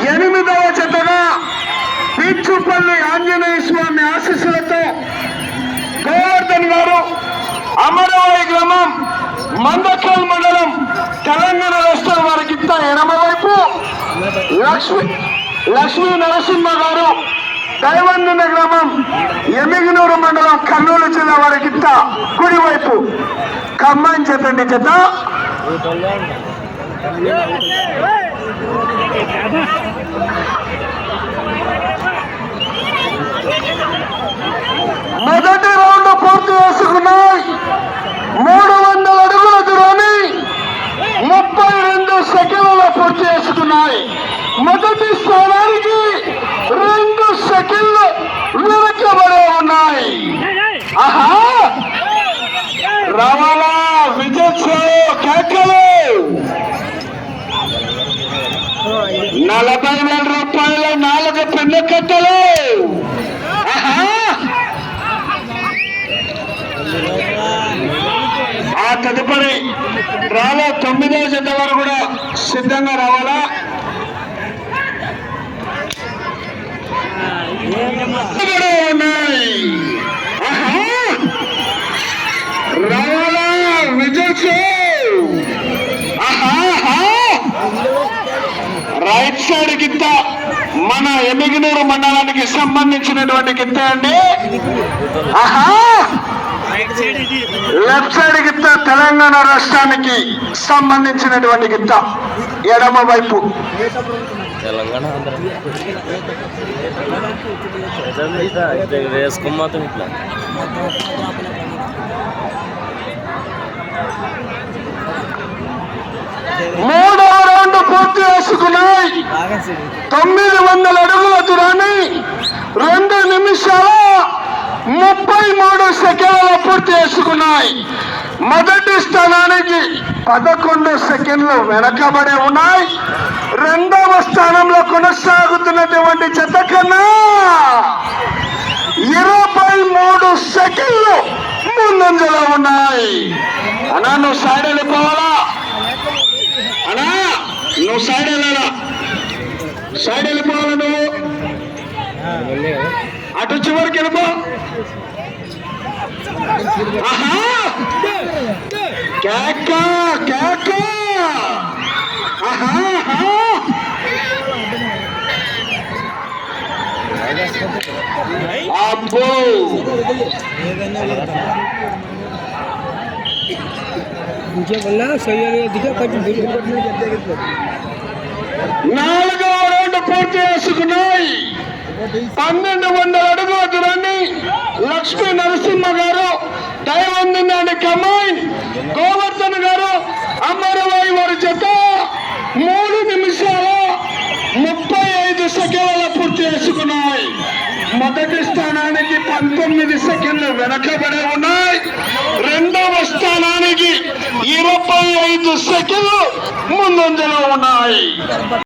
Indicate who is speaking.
Speaker 1: 8వ జతగా పిచ్చుపల్లి ఆంజనేయ స్వామి ఆశీస్సులతో గోవర్ధన్ గారు అమరవాయి గ్రామం మందకల్ మండలం తెలంగాణ రాష్ట్రం వారికి ఎడమ వైపు లక్ష్మీ నరసింహ గారు దైవందిన గ్రామం ఎమిగినూరు మండలం కర్నూలు జిల్లా వారికి కుడివైపు ఖమ్మం జతండి జత మొదటి రౌండ్ పూర్తి చేసుకున్నాయి. 300 అడుగుల దూరాన్ని 32 సెకండ్లలో పూర్తి చేసుకున్నాయి. మొదటి స్థానానికి 2 సెకండ్లు వెనకబడే ఉన్నాయి. ఆహా రావాలా విజయ్ కేకలు 40,000 రూపాయల 4 పెన్ను కట్టలు. ఆ తదుపరి రాలా 9వ జత వారు కూడా సిద్ధంగా రావాలా. రావాలా విజయ్ రైట్ సైడ్ గిత్త మన ఎమిగినూరు మండలానికి సంబంధించినటువంటి గిత్త అండి. లెఫ్ట్ సైడ్ గిత్త తెలంగాణ రాష్ట్రానికి సంబంధించినటువంటి గిత్త ఎడమ వైపు. మూడవ రౌండ్ పూర్తి చేసుకున్నాయి. 900 అడుగుల దూరాన్ని 2 నిమిషాల 33 సెకండ్ల పూర్తి చేసుకున్నాయి. మొదటి స్థానానికి 11 సెకండ్లు వెనకబడి ఉన్నాయి. 2వ స్థానంలో కొనసాగుతున్నటువంటి జత కన్నా 23 సెకండ్లు ముందంజలో ఉన్నాయి. అన్నా నువ్వు సైడ్ వెళ్ళిపోవాలా, అన్నా నువ్వు సైడ్ వెళ్ళాలా, సైడ్ వెళ్ళిపోవాలా, నువ్వు అటు చివరికి వెళ్ళిపో. అబ్బో 4వ రౌండ్ పూర్తి చేసుకున్నాయి. 1200 అడుగుల దూరాన్ని లక్ష్మీ నరసింహ గారు దైవందినాన్ని కమాయిన్ గోవర్ధన్ గారు అమరవాయి వారి చేత 3 నిమిషాల 35 సెకండ్ల పూర్తి చేసుకున్నాయి. మొదటి స్థానానికి 19 సెకండ్లు వెనకబడి ఉన్నాయి. 2వ స్థానానికి 25 సెకండ్లు ముందంజలో ఉన్నాయి.